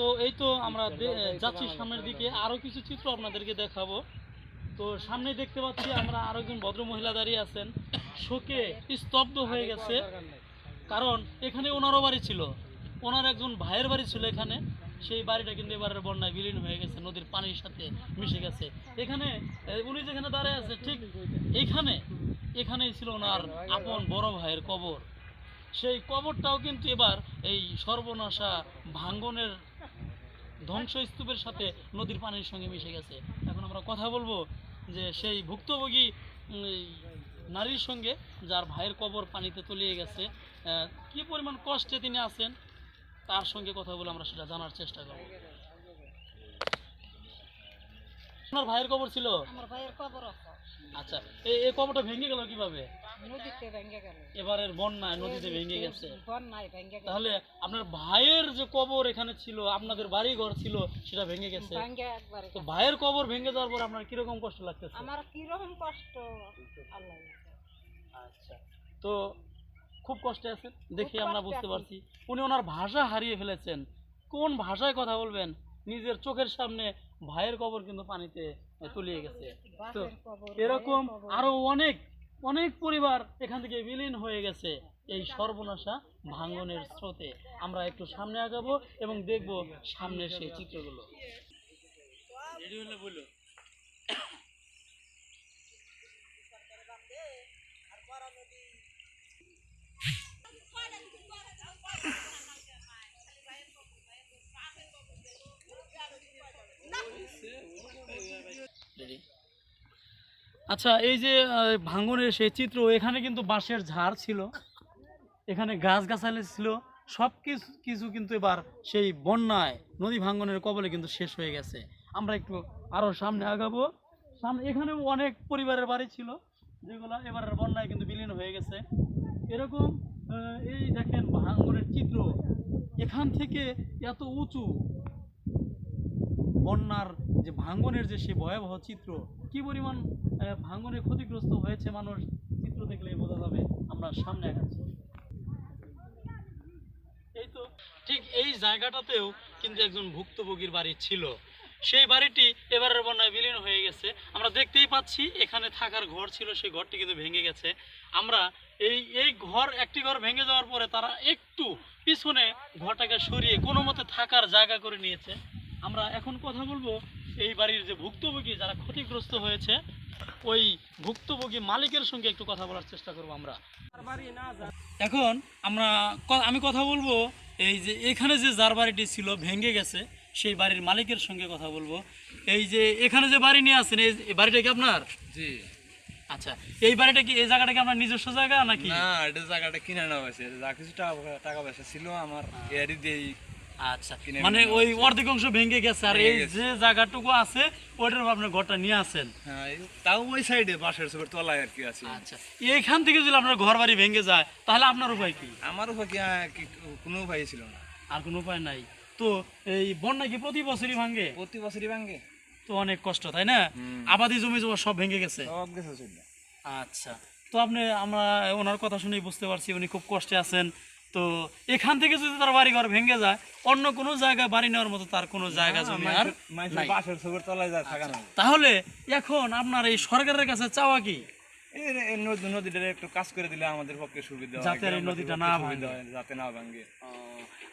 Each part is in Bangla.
তো এই তো আমরা যাচ্ছি সামনের দিকে, আরো কিছু চিত্র আপনাদেরকে দেখাবো। তো সামনে দেখতে পাচ্ছি আমরা আরো একজন ভদ্র মহিলা দাঁড়িয়ে আছেন, শোকে স্তব্ধ হয়ে গেছে। কারণ এখানে ওনারও বাড়ি ছিল, ওনার একজন ভাইয়ের বাড়ি ছিল এখানে। সেই বাড়িটা কিন্তু এবারের বন্যায় বিলীন হয়ে গেছে, নদীর পানির সাথে মিশে গেছে। এখানে উনি যেখানে দাঁড়িয়ে আছে ঠিক এখানেই ছিল ওনার আপন বড় ভাইয়ের কবর। সেই কবরটাও কিন্তু এবার এই সর্বনাশা ভাঙ্গনের ধ্বংসস্তূপের সাথে নদীর পানির সঙ্গে মিশে গেছে। এখন আমরা কথা বলবো যে সেই ভুক্তভোগী এই নারীর সঙ্গে, যার ভাইয়ের কবর পানিতে তলিয়ে গেছে, কি পরিমাণ কষ্টে তিনি আছেন তার সঙ্গে কথা বলে আমরা সেটা জানার চেষ্টা করব। আপনার ভাইয়ের কবর ছিল? আমার ভাইয়ের কবর আছে। আচ্ছা, এই কবরটা ভেঙে গেল কিভাবে? নদীতে ভেঙে গেল, এবারের বন্যায় নদীতে ভেঙে গেছে। বন্যায় ভেঙে গেল। তাহলে আপনার ভাইয়ের যে কবর এখানে ছিল, আপনাদের বাড়ি ঘর ছিল, সেটা ভেঙে গেছে। ভেঙে একবারে। তো ভাইয়ের কবর ভেঙে যাওয়ার পর আপনার কিরকম কষ্ট লাগতেছে? আমার কি রকম কষ্ট আল্লাহ। আচ্ছা, তো খুব কষ্টে আছেন দেখে আমরা বুঝতে পারছি। উনি ওনার ভাষা হারিয়ে ফেলেছেন। কোন ভাষায় কথা বলবেন? নিজের চোখের সামনে ভাইয়ের কবর কিন্তু পানিতে তলিয়ে গেছে। তো এরকম আরো অনেক অনেক পরিবার এখান থেকে বিলীন হয়ে গেছে এই সর্বনাশা ভাঙ্গনের স্রোতে। আমরা একটু সামনে আগাবো এবং দেখবো সামনের সেই চিত্রগুলো। রেডি হলে বললো। আচ্ছা, এই যে ভাঙ্গনের সেই চিত্র, এখানে কিন্তু বাঁশের ঝাড় ছিল, এখানে গাছগাছালি ছিল, সব কিছু কিন্তু এবার সেই বন্যায় নদী ভাঙ্গনের কবলে কিন্তু শেষ হয়ে গেছে। আমরা একটু আরো সামনে আগাবো। সামনে এখানেও অনেক পরিবারের বাড়ি ছিল, যেগুলো এবারের বন্যায় কিন্তু বিলীন হয়ে গেছে। এরকম এই দেখেন ভাঙ্গনের চিত্র, এখান থেকে এত উঁচু বন্যার যে ভাঙ্গনের যে সে ভয়াবহ চিত্র, কি পরিমাণ ভাঙ্গনে ক্ষতিগ্রস্ত হয়েছে মানুষ, চিত্র দেখলেই বোঝা যাবে। আমরা সামনে আগাচ্ছি। এই তো ঠিক এই জায়গাটাতেও কিন্তু একজন ভুক্তভোগীর বাড়ি ছিল, সেই বাড়িটি এবারের বন্যায় বিলীন হয়ে গেছে। আমরা দেখতেই পাচ্ছি এখানে থাকার ঘর ছিল, সেই ঘরটি কিন্তু ভেঙে গেছে। আমরা এই একটি ঘর ভেঙে যাওয়ার পরে তারা একটু পিছনে ঘরটাকে সরিয়ে কোনো মতে থাকার জায়গা করে নিয়েছে। আমরা এখন কথা বলবো এই বাড়ির যে ভুক্তভোগী, যারা ক্ষতিগ্রস্ত হয়েছে, ওই ভুক্তভোগী মালিকের সঙ্গে একটু কথা বলার চেষ্টা করবো আমরা। এখন আমি কথা বলবো এই যে এখানে যে যার বাড়িটি ছিল ভেঙে গেছে, সেই বাড়ির মালিকের সঙ্গে কথা বলবো। এই যে এখানে যে বাড়ি নিয়ে আছেন, এই বাড়িটা কি আপনার? জি। আচ্ছা, এই বাড়িটা কি, এই জায়গাটা কি আপনার নিজস্ব জায়গা নাকি? না, এটা জায়গাটা কিনে নেওয়া হয়েছে। যা কিছু টাকা পয়সা ছিল আমার এরই দিয়েই। আচ্ছা, মানে ওই অর্ধেক অংশ ভেঙে গেছে, আর এই যে জায়গাটুকু আছে ওইটার আপনার ঘরটা নিয়ে আসেন। হ্যাঁ, তাও ওই সাইডে বাঁশের চোখের তলায় আর কি আছে। আচ্ছা, এইখান থেকে যদি আপনার ঘর বাড়ি ভেঙে যায় তাহলে আপনার উপায় কি? আমার উপায় কি কোনো উপায় ছিল না। আর কোনো উপায় নাই। তো এই বন্যা কি প্রতি বছরই ভাঙে? প্রতি বছরই ভাঙে। তো অনেক কষ্ট, তাই না? আবাদি জমি জমা সব ভেঙে গেছে। সব গেছে চলে। আচ্ছা, তো আমরা ওনার কথা শুনেই বুঝতে পারছি উনি খুব কষ্টে আছেন। তো এখান থেকে যদি তার বাড়ি ঘর ভেঙে যায়, অন্য কোনো জায়গায় বাড়ি নেওয়ার মতো তার কোনো জায়গা জমি আর নাই। বাঁশের চোখের তলায় যায় থাকা না। তাহলে এখন আপনার এই সরকারের কাছে চাওয়া কি? এই নদীটা একটু কাজ করে দিলে আমাদের পক্ষে সুবিধা হয়, যাতে এই নদীটা না ভাঙে। যাতে না ভাঙে।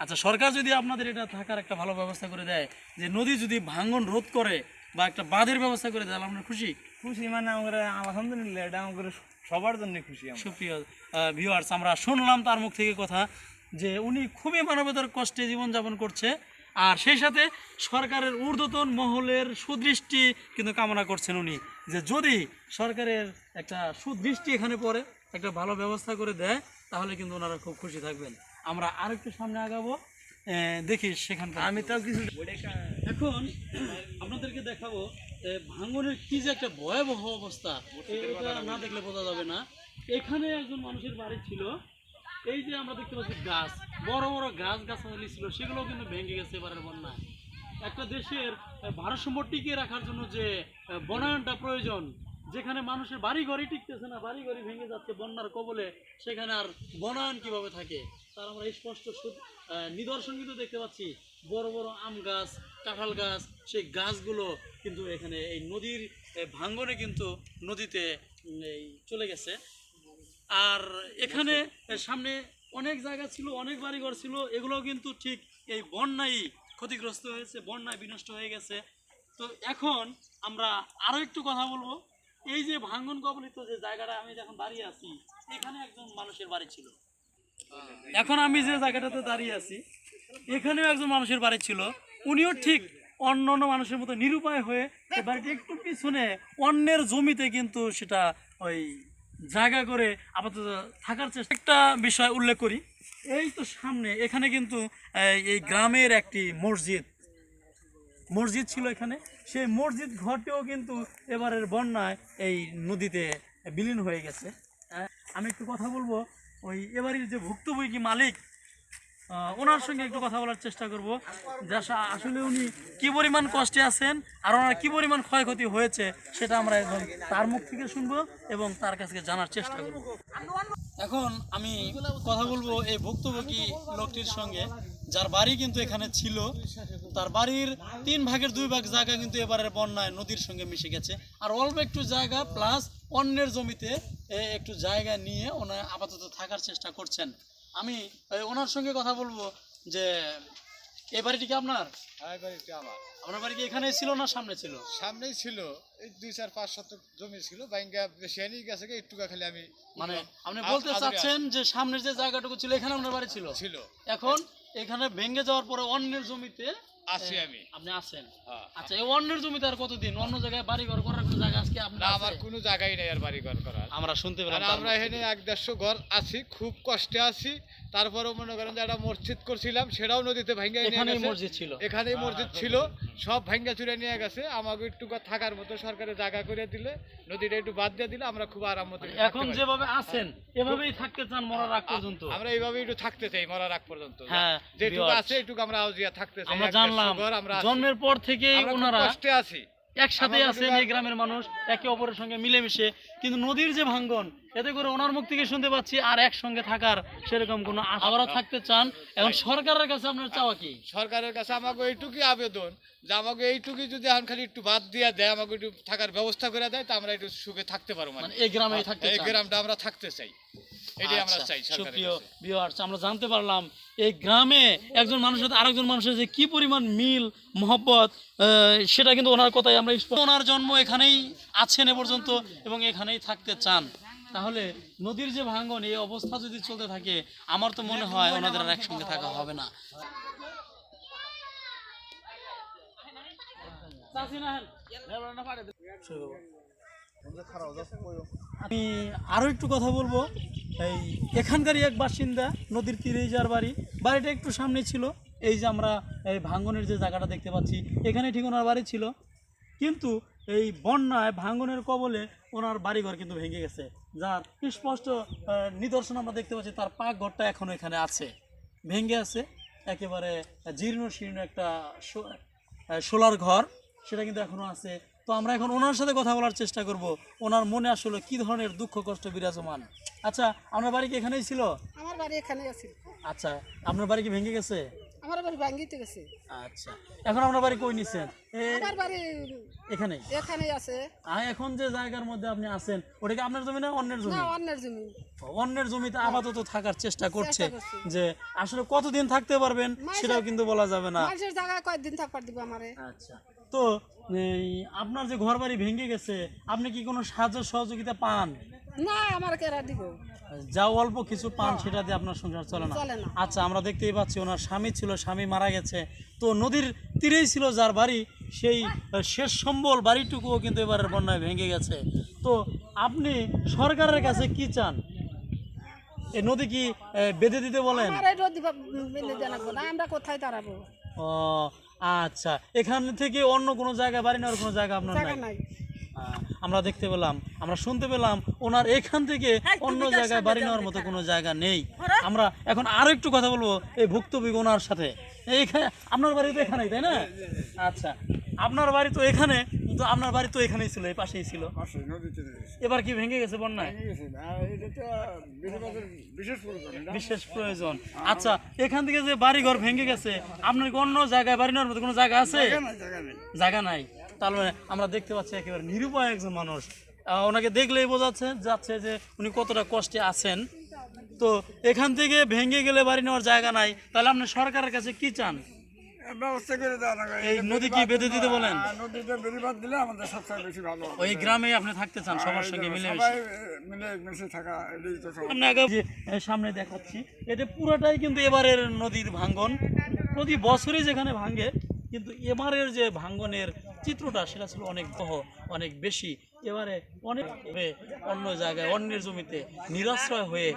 আচ্ছা, সরকার যদি আপনাদের এটা থাকার একটা ভালো ব্যবস্থা করে দেয়, যে নদী যদি ভাঙন রোধ করে বা একটা বাঁধের ব্যবস্থা করে দেয়, আপনার খুশি? খুশি মানে আমরা আলহামদুলিল্লাহ, এটা আমাদের সবার জন্য খুশি। সুপ্রিয় ভিউয়ার্স, আমরা শুনলাম তার মুখ থেকে কথা যে উনি খুবই মানবতার কষ্টে জীবনযাপন করছে, আর সেই সাথে সরকারের ঊর্ধ্বতন মহলের সুদৃষ্টি কিন্তু কামনা করছেন উনি, যে যদি সরকারের একটা সুদৃষ্টি এখানে পড়ে, একটা ভালো ব্যবস্থা করে দেয়, তাহলে কিন্তু ওনারা খুব খুশি থাকবেন। আমরা আরেকটু সামনে আগাবো, দেখি সেখানকার। আমি তাও কিছু এখন আপনাদেরকে দেখাবো ভাঙনের কি যে একটা ভয়াবহ অবস্থা, এটা না দেখলে বোঝা যাবে না। এখানে একজন মানুষের বাড়ি ছিল, এই যে আমরা দেখতে পাচ্ছি গাছ, বড় বড় গাছগাছালি ছিল, সেগুলো কিন্তু ভেঙে গেছে এবারের বন্যায়। একটা দেশের ভারসাম্য টিকিয়ে রাখার জন্য যে বনায়নটা প্রয়োজন, যেখানে মানুষের বাড়ি ঘরই টিকতেছে না, বাড়ি ঘরই ভেঙে যাচ্ছে বন্যার কবলে, সেখানে আর বনায়ন কিভাবে থাকে তার আমরা স্পষ্ট নিদর্শন কিন্তু দেখতে পাচ্ছি। বড় বড় আম গাছ, কাঁঠাল গাছ, সেই গাছগুলো কিন্তু এখানে এই নদীর ভাঙ্গনে কিন্তু নদীতে এই চলে গেছে। আর এখানে সামনে অনেক জায়গা ছিল, অনেক বাড়িঘর ছিল, এগুলোও কিন্তু ঠিক এই বন্যায় ক্ষতিগ্রস্ত হয়েছে, বন্যায় বিনষ্ট হয়ে গেছে। তো এখন আমরা আরো একটু কথা বলবো। এই যে ভাঙ্গন কবলিত যে জায়গাটা আমি যখন দাঁড়িয়ে আছি, এখানে একজন মানুষের বাড়ি ছিল। এখন আমি যে জায়গাটাতে দাঁড়িয়ে আছি, এখানেও একজন মানুষের বাড়ি ছিল। উনিও ঠিক অন্য অন্য মানুষের মতো নিরুপায় হয়ে এই বাড়িটা একটু পিছনে অন্যের জমিতে কিন্তু সেটা ওই জায়গা করে আপাতত থাকার চেষ্টা। একটা বিষয় উল্লেখ করি, এই তো সামনে এখানে কিন্তু এই গ্রামের একটি মসজিদ ছিল এখানে। সেই মসজিদ ঘরটিও কিন্তু এবারের বন্যায় এই নদীতে বিলীন হয়ে গেছে। আমি একটু কথা বলবো ওই এবারের যে ভুক্তভোগী মালিক, ওনার সঙ্গে একটু কথা বলার চেষ্টা করব যে আসলে উনি কি পরিমাণ কষ্টে আছেন আর ওনার কি পরিমাণ ক্ষয়ক্ষতি হয়েছে সেটা আমরা এখন তার মুখ থেকে শুনবো এবং তার কাছে জানার চেষ্টা করব। এখন আমি কথা বলবো এই ভুক্তভোগী লোকটির সঙ্গে, যার বাড়ি কিন্তু এখানে ছিল। তার বাড়ির 3 ভাগের 2 ভাগ জায়গা কিন্তু এবারের বন্যায় নদীর সঙ্গে মিশে গেছে, আর অল্প একটু জায়গা প্লাস অন্যের জমিতে একটু জায়গা নিয়ে ওনারা আপাতত থাকার চেষ্টা করছেন। আমি ওনার সঙ্গে কথা বলবো যে এই বাড়িটি কি আপনার? এই বাড়িটা আমার। আপনার বাড়ি কি এখানেই ছিল না সামনে ছিল? সামনেই ছিল, এই 2-4-5 শতক জমি ছিল, বাইঙ্গা বেশি নিয়ে গেছে, একটুকা খালি আমি মানে আপনি বলতে চাচ্ছেন যে সামনের যে জায়গাটুকু ছিল এখানে আপনার বাড়ি ছিল? ছিল। এখন এখানে ভেঙে যাওয়ার পরে অন্যের জমিতে আছি আমি। আপনি আছেন? হ্যাঁ। আচ্ছা, এই অন্যের জমিতে আর কতদিন অন্য জায়গায় বাড়ি ঘর করার কোনো জায়গা আজকে আপনার না, আছে? আমার কোনো জায়গাই নেই আর বাড়ি ঘর করার। আমরা শুনতে আর পেলাম আমরা এখানে 1-150 ঘর আছি, খুব কষ্টে আছি। তারপরেও মনে করেন যে একটা মসজিদ করছিলাম, সেটাও নদীতে ভাঙ্গা নিয়ে এখানেই গেছে। মসজিদ ছিল? এখানেই মসজিদ ছিল, সব ভাঙ্গা চুরে নিয়ে গেছে। আমাকে একটু থাকার মতো সরকারে জায়গা করে দিলে, নদীটা একটু বাদ দিয়ে দিলে আমরা খুব আরাম মতো এখন যেভাবে আছেন এভাবেই থাকতে চান মরার আগ পর্যন্ত? আমরা এইভাবে একটু থাকতে চাই মরার আগ পর্যন্ত। হ্যাঁ, যেটুকু viewers, আছে এটুকু আমরা আউজিয়া থাকতে চাই। আমরা জানলাম জন্মের পর থেকেই আমরা খুব ওনারা কষ্টে আছি। একসাথে আছেন এই গ্রামের মানুষ, একে অপরের সঙ্গে মিলেমিশে। কিন্তু নদীর যে ভাঙ্গন, এতে করে ওনার মুখ থেকে শুনতে পাচ্ছি আর একসঙ্গে থাকার সেরকম কোনো আশা থাকতে চান। এখন সরকারের কাছে আপনার চাওয়া কি? সরকারের কাছে আমাকে এইটুকুই আবেদন যে আমাকে এইটুকুই যদি এখন খালি একটু বাদ দিয়ে দেয়, আমাকে একটু থাকার ব্যবস্থা করে দেয়, তা আমরা একটু সুখে থাকতে পারবো। মানে এই গ্রামেই থাকতে এই চান? গ্রামটা আমরা থাকতে চাই, এটাই আমরা চাই সরকারের সুপ্রিয় কাছে। ভিউয়ার্স, আমরা জানতে পারলাম এই গ্রামে একজন মানুষের সাথে আরেকজন মানুষের যে কি পরিমাণ মিল মহব্বত, সেটা কিন্তু ওনার কথাই আমরা ওনার জন্ম এখানেই আছেন এ পর্যন্ত এবং এখানেই থাকতে চান। তাহলে নদীর যে ভাঙ্গন, এই অবস্থা যদি চলতে থাকে, আমার তো মনে হয় ওনাদের আর একসঙ্গে থাকা হবে না। আমি আরো একটু কথা বলবো। এই এখানকারই এক বাসিন্দা, নদীর তীরেই যার বাড়ি, বাড়িটা একটু সামনে ছিল। এই যে আমরা এই ভাঙ্গনের যে জায়গাটা দেখতে পাচ্ছি, এখানে ঠিক ওনার বাড়ি ছিল। কিন্তু এই বন্যায় ভাঙ্গনের কবলে ওনার বাড়িঘর কিন্তু ভেঙে গেছে, যার স্পষ্ট নিদর্শন আমরা দেখতে পাচ্ছি। তার পাক ঘরটা এখনো এখানে আছে, ভেঙে আছে, একেবারে জীর্ণ শীর্ণ একটা সোলার ঘর, সেটা কিন্তু এখনো আছে। তো আমরা এখন ওনার সাথে কথা বলার চেষ্টা করব, ওনার মনে আসলে কি ধরনের দুঃখ কষ্ট বিরাজমান। আচ্ছা, আপনার বাড়ি কি এখানেই ছিল? আমার বাড়ি এখানে আছে। আচ্ছা, আপনার বাড়ি কি ভেঙে গেছে? আমার বাড়ি ভাঙ্গিতে গেছে। আচ্ছা, এখন আপনার বাড়ি কই নিছেন? আমার বাড়ি এখানে এখানেই আছে। এখন যে জায়গার মধ্যে আপনি আছেন, ওটা কি আপনার জমি না অন্যের জমি? না, অন্যের জমি। অন্যের জমিতে আপাতত থাকার চেষ্টা করছে। করছি। যে আসলে কতদিন থাকতে পারবেন সেটাও কিন্তু বলা যাবে না। মানুষের জায়গায় কয়েকদিন থাকবার দিব আমারে। আচ্ছা, তো এই আপনার যে ঘর বাড়ি ভেঙে গেছে, আপনি কি কোনো সাহায্য সহযোগিতা পান? না, আমার কেরা দিব? যা অল্প কিছু পান সেটা দিয়ে আপনার সংসার চলে না? চলে না। আচ্ছা, আমরা দেখতেই পাচ্ছি ওনার স্বামী ছিল, স্বামী মারা গেছে। তো নদীর তীরেই ছিল যার বাড়ি, সেই শেষ সম্বল বাড়িটুকুও কিন্তু এবারের বন্যায় ভেঙে গেছে। তো আপনি সরকারের কাছে কি চান? এই নদী কি বেঁধে দিতে বলেন? আমার এই নদী বেঁধে জানাবো না, আমরা কোথায় দাঁড়াবো? ও আচ্ছা, এখান থেকে অন্য কোনো জায়গায় বাড়ি নেওয়ার কোনো জায়গা আপনার জায়গা নাই? নাই। আমরা দেখতে পেলাম, আমরা শুনতে পেলাম ওনার এখান থেকে অন্য জায়গায় বাড়ি নেওয়ার মতো কোনো জায়গা নেই। আমরা এখন আরো একটু কথা বলবো এই ভুক্তভোগী ওনার সাথে। এইখানে আপনার বাড়ি তো এখানেই, তাই না? আচ্ছা, আপনার বাড়ি তো এখানে, কিন্তু আপনার বাড়ি তো এখানেই ছিল, এই পাশেই ছিল। পাশে নদীতে রয়েছে। এবার কি ভেঙে গেছে বন্যায়? ভেঙে গেছে না, এটা তো বেশিরভাগের বিশেষ প্রয়োজন এটা। বিশেষ প্রয়োজন। আচ্ছা, এখান থেকে যে বাড়ি ঘর ভেঙে গেছে, আপনার কি অন্য জায়গায় বাড়ি নেওয়ার মতো কোনো জায়গা আছে? জায়গা নাই, জায়গা নেই। জায়গা নাই। তাহলে আমরা দেখতে পাচ্ছি একেবারে নিরুপায় একজন মানুষ। ওনাকে দেখলেই যাচ্ছে যে উনি কতটা কষ্টে আছেন। তো এখান থেকে ভেঙে গেলে বাড়ি নেওয়ার জায়গা নাই, তাহলে আপনি সরকারের কাছে কি চান? ব্যবস্থা করে দেওয়া লাগবে। এই নদী কি বেঁধে দিতে বলেন? নদীতে বেরিবাদ দিলে আমাদের সবচেয়ে বেশি ভালো হবে। ওই গ্রামে আপনি থাকতে চান সবার সঙ্গে মিলে সবাই মিলে মিশে থাকা, এটাই তো সব। আমরা আগে যে সামনে দেখাচ্ছি, এটা পুরোটাই কিন্তু এবারের নদীর ভাঙ্গন। প্রতি বছরই যেখানে ভাঙ্গে, কিন্তু এবারের যে ভাঙ্গনের চিত্রটা সেটা ছিল অনেক অনেক বেশি। এবারে অনেক অন্য জায়গায় অন্যের জমিতে নিরাশ্রয় হয়ে